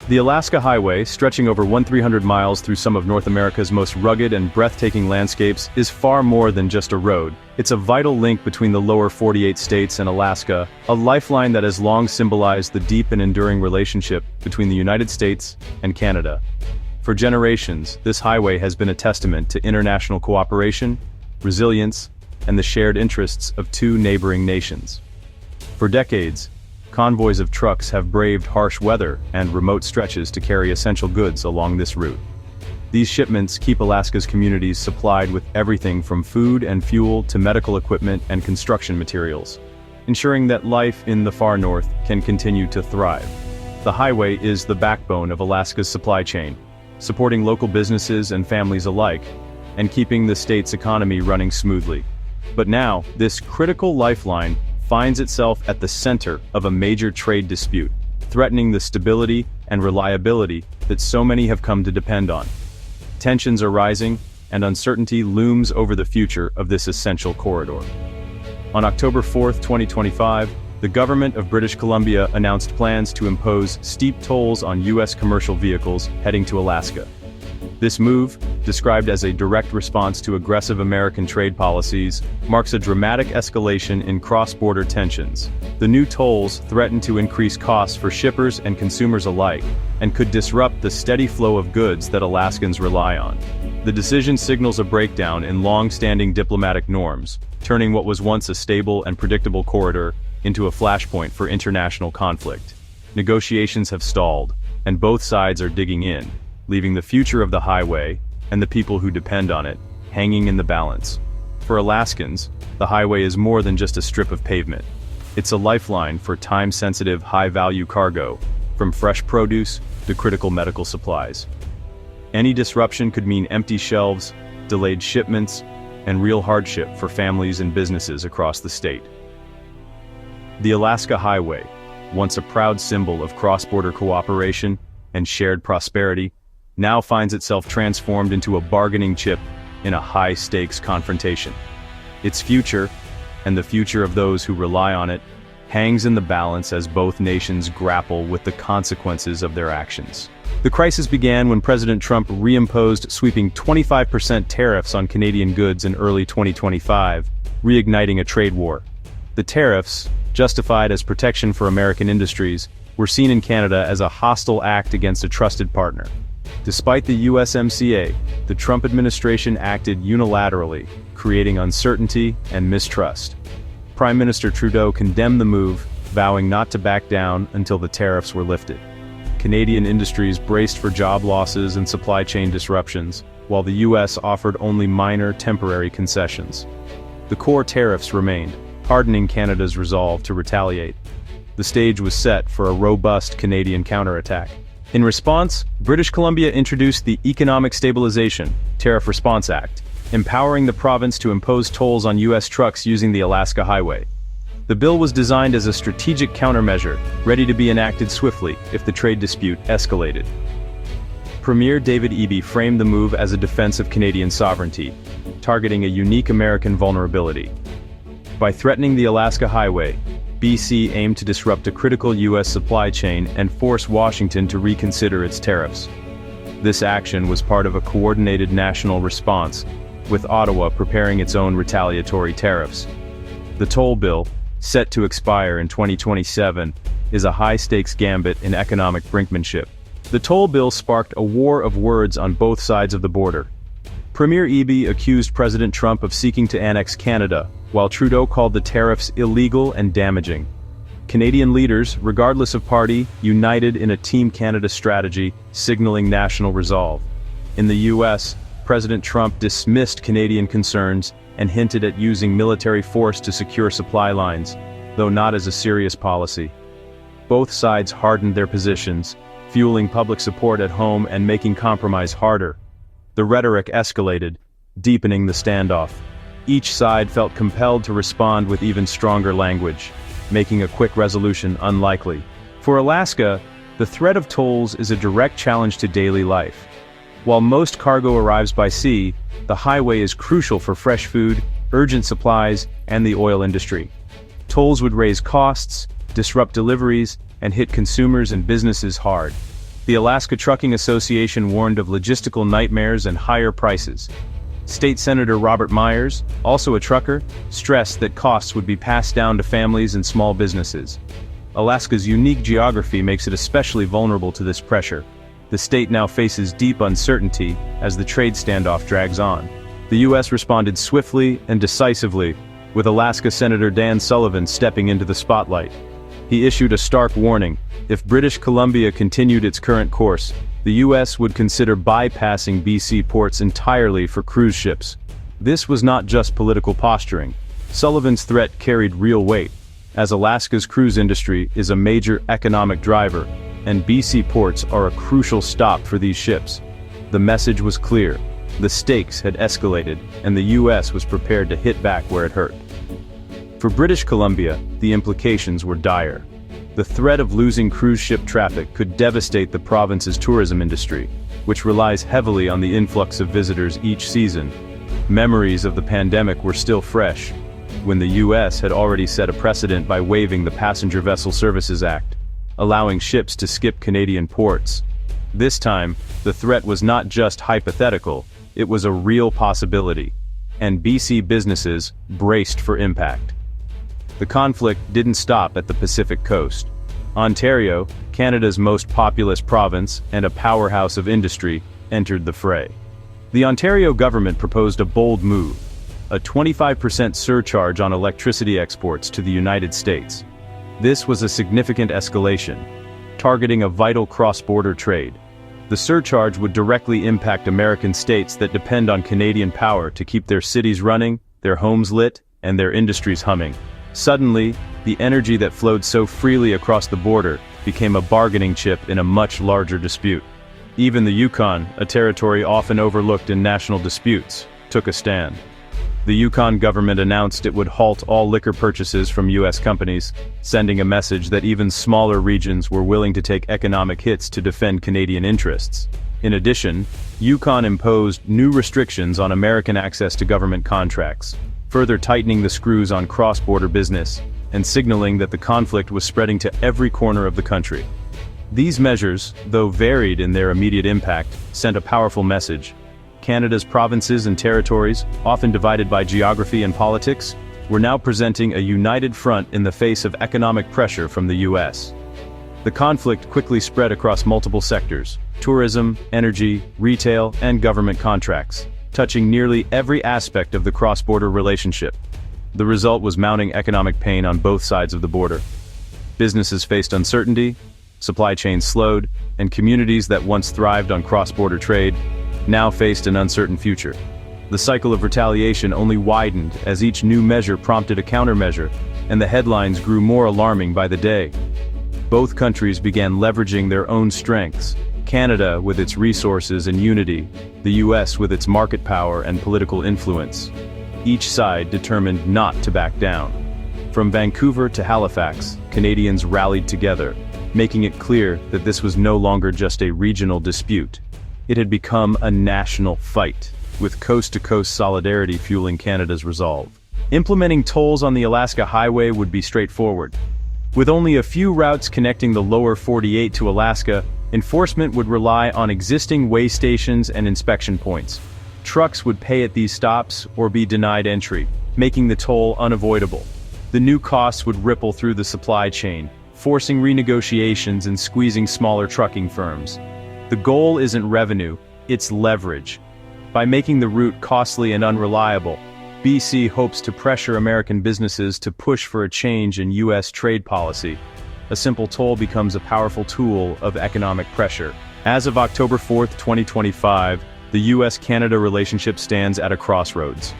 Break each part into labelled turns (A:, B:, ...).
A: The Alaska Highway, stretching over 1,300 miles through some of North America's most rugged and breathtaking landscapes, is far more than just a road. It's a vital link between the lower 48 states and Alaska, a lifeline that has long symbolized the deep and enduring relationship between the United States and Canada. For generations, this highway has been a testament to international cooperation, resilience, and the shared interests of two neighboring nations. For decades, convoys of trucks have braved harsh weather and remote stretches to carry essential goods along this route. These shipments keep Alaska's communities supplied with everything from food and fuel to medical equipment and construction materials, ensuring that life in the far north can continue to thrive. The highway is the backbone of Alaska's supply chain, supporting local businesses and families alike, and keeping the state's economy running smoothly. But now, this critical lifeline finds itself at the center of a major trade dispute, threatening the stability and reliability that so many have come to depend on. Tensions are rising, and uncertainty looms over the future of this essential corridor. On October 4, 2025, the government of British Columbia announced plans to impose steep tolls on U.S. commercial vehicles heading to Alaska. This move, described as a direct response to aggressive American trade policies, marks a dramatic escalation in cross-border tensions. The new tolls threaten to increase costs for shippers and consumers alike, and could disrupt the steady flow of goods that Alaskans rely on. The decision signals a breakdown in long-standing diplomatic norms, turning what was once a stable and predictable corridor into a flashpoint for international conflict. Negotiations have stalled, and both sides are digging in, leaving the future of the highway, and the people who depend on it, hanging in the balance. For Alaskans, the highway is more than just a strip of pavement. It's a lifeline for time-sensitive, high-value cargo, from fresh produce to critical medical supplies. Any disruption could mean empty shelves, delayed shipments, and real hardship for families and businesses across the state. The Alaska Highway, once a proud symbol of cross-border cooperation and shared prosperity, now finds itself transformed into a bargaining chip in a high-stakes confrontation. Its future, and the future of those who rely on it, hangs in the balance as both nations grapple with the consequences of their actions. The crisis began when President Trump reimposed sweeping 25% tariffs on Canadian goods in early 2025, reigniting a trade war. The tariffs, justified as protection for American industries, were seen in Canada as a hostile act against a trusted partner. Despite the USMCA, the Trump administration acted unilaterally, creating uncertainty and mistrust. Prime Minister Trudeau condemned the move, vowing not to back down until the tariffs were lifted. Canadian industries braced for job losses and supply chain disruptions, while the US offered only minor temporary concessions. The core tariffs remained, hardening Canada's resolve to retaliate. The stage was set for a robust Canadian counterattack. In response, British Columbia introduced the Economic Stabilization Tariff Response Act, empowering the province to impose tolls on U.S. trucks using the Alaska Highway. The bill was designed as a strategic countermeasure, ready to be enacted swiftly if the trade dispute escalated. Premier David Eby framed the move as a defense of Canadian sovereignty, targeting a unique American vulnerability. By threatening the Alaska Highway, BC aimed to disrupt a critical U.S. supply chain and force Washington to reconsider its tariffs. This action was part of a coordinated national response, with Ottawa preparing its own retaliatory tariffs. The toll bill, set to expire in 2027, is a high-stakes gambit in economic brinkmanship. The toll bill sparked a war of words on both sides of the border. Premier Eby accused President Trump of seeking to annex Canada, while Trudeau called the tariffs illegal and damaging. Canadian leaders, regardless of party, united in a Team Canada strategy, signaling national resolve. In the US, President Trump dismissed Canadian concerns and hinted at using military force to secure supply lines, though not as a serious policy. Both sides hardened their positions, fueling public support at home and making compromise harder. The rhetoric escalated, deepening the standoff. Each side felt compelled to respond with even stronger language, making a quick resolution unlikely. For Alaska, the threat of tolls is a direct challenge to daily life. While most cargo arrives by sea, the highway is crucial for fresh food, urgent supplies, and the oil industry. Tolls would raise costs, disrupt deliveries, and hit consumers and businesses hard. The Alaska Trucking Association warned of logistical nightmares and higher prices. State Senator Robert Myers, also a trucker, stressed that costs would be passed down to families and small businesses. Alaska's unique geography makes it especially vulnerable to this pressure. The state now faces deep uncertainty as the trade standoff drags on. The U.S. responded swiftly and decisively, with Alaska Senator Dan Sullivan stepping into the spotlight. He issued a stark warning: if British Columbia continued its current course, the U.S. would consider bypassing BC ports entirely for cruise ships. This was not just political posturing. Sullivan's threat carried real weight, as Alaska's cruise industry is a major economic driver, and BC ports are a crucial stop for these ships. The message was clear. The stakes had escalated, and the U.S. was prepared to hit back where it hurt. For British Columbia, the implications were dire. The threat of losing cruise ship traffic could devastate the province's tourism industry, which relies heavily on the influx of visitors each season. Memories of the pandemic were still fresh, when the U.S. had already set a precedent by waiving the Passenger Vessel Services Act, allowing ships to skip Canadian ports. This time, the threat was not just hypothetical, it was a real possibility, and BC businesses braced for impact. The conflict didn't stop at the Pacific coast. Ontario, Canada's most populous province and a powerhouse of industry, entered the fray. The Ontario government proposed a bold move: a 25% surcharge on electricity exports to the United States. This was a significant escalation, targeting a vital cross-border trade. The surcharge would directly impact American states that depend on Canadian power to keep their cities running, their homes lit, and their industries humming. Suddenly, the energy that flowed so freely across the border became a bargaining chip in a much larger dispute. Even the Yukon, a territory often overlooked in national disputes, took a stand. The Yukon government announced it would halt all liquor purchases from U.S. companies, sending a message that even smaller regions were willing to take economic hits to defend Canadian interests. In addition, Yukon imposed new restrictions on American access to government contracts, further tightening the screws on cross-border business, and signaling that the conflict was spreading to every corner of the country. These measures, though varied in their immediate impact, sent a powerful message. Canada's provinces and territories, often divided by geography and politics, were now presenting a united front in the face of economic pressure from the U.S. The conflict quickly spread across multiple sectors: tourism, energy, retail, and government contracts, touching nearly every aspect of the cross-border relationship. The result was mounting economic pain on both sides of the border. Businesses faced uncertainty, supply chains slowed, and communities that once thrived on cross-border trade now faced an uncertain future. The cycle of retaliation only widened as each new measure prompted a countermeasure, and the headlines grew more alarming by the day. Both countries began leveraging their own strengths: Canada with its resources and unity, the U.S. with its market power and political influence. Each side determined not to back down. From Vancouver to Halifax, Canadians rallied together, making it clear that this was no longer just a regional dispute. It had become a national fight, with coast-to-coast solidarity fueling Canada's resolve. Implementing tolls on the Alaska Highway would be straightforward. With only a few routes connecting the lower 48 to Alaska, enforcement would rely on existing weigh stations and inspection points. Trucks would pay at these stops or be denied entry, making the toll unavoidable. The new costs would ripple through the supply chain, forcing renegotiations and squeezing smaller trucking firms. The goal isn't revenue, it's leverage. By making the route costly and unreliable, BC hopes to pressure American businesses to push for a change in U.S. trade policy. A simple toll becomes a powerful tool of economic pressure. As of October 4, 2025, the U.S.-Canada relationship stands at a crossroads.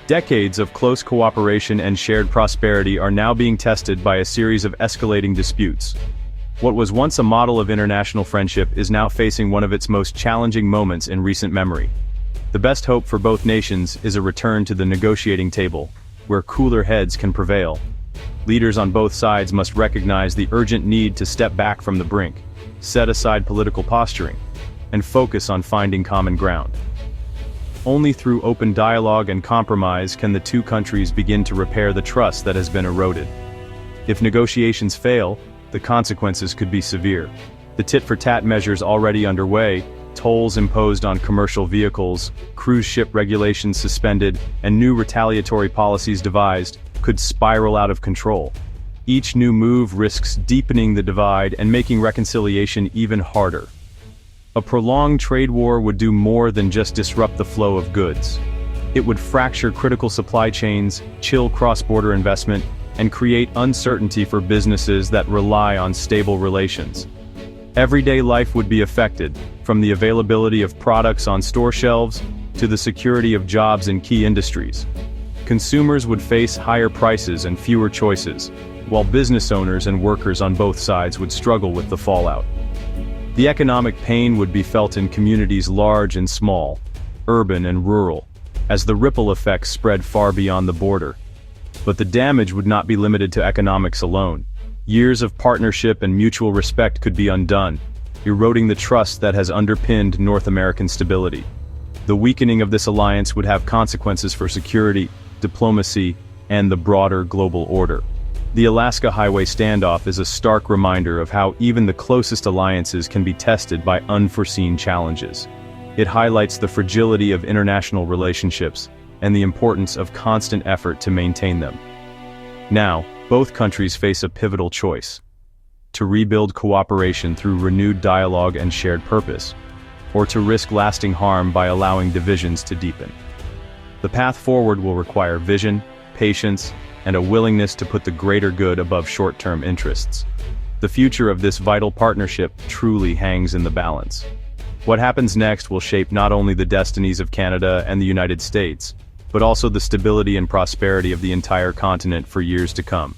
A: Decades of close cooperation and shared prosperity are now being tested by a series of escalating disputes. What was once a model of international friendship is now facing one of its most challenging moments in recent memory. The best hope for both nations is a return to the negotiating table, where cooler heads can prevail. Leaders on both sides must recognize the urgent need to step back from the brink, set aside political posturing, and focus on finding common ground. Only through open dialogue and compromise can the two countries begin to repair the trust that has been eroded. If negotiations fail, the consequences could be severe. The tit-for-tat measures already underway, tolls imposed on commercial vehicles, cruise ship regulations suspended, and new retaliatory policies devised, could spiral out of control. Each new move risks deepening the divide and making reconciliation even harder. A prolonged trade war would do more than just disrupt the flow of goods. It would fracture critical supply chains, chill cross-border investment, and create uncertainty for businesses that rely on stable relations. Everyday life would be affected, from the availability of products on store shelves to the security of jobs in key industries. Consumers would face higher prices and fewer choices, while business owners and workers on both sides would struggle with the fallout. The economic pain would be felt in communities large and small, urban and rural, as the ripple effects spread far beyond the border. But the damage would not be limited to economics alone. Years of partnership and mutual respect could be undone, eroding the trust that has underpinned North American stability. The weakening of this alliance would have consequences for security, diplomacy, and the broader global order. The Alaska Highway standoff is a stark reminder of how even the closest alliances can be tested by unforeseen challenges. It highlights the fragility of international relationships and the importance of constant effort to maintain them. Now, both countries face a pivotal choice: to rebuild cooperation through renewed dialogue and shared purpose, or to risk lasting harm by allowing divisions to deepen. The path forward will require vision, patience, and a willingness to put the greater good above short-term interests. The future of this vital partnership truly hangs in the balance. What happens next will shape not only the destinies of Canada and the United States, but also the stability and prosperity of the entire continent for years to come.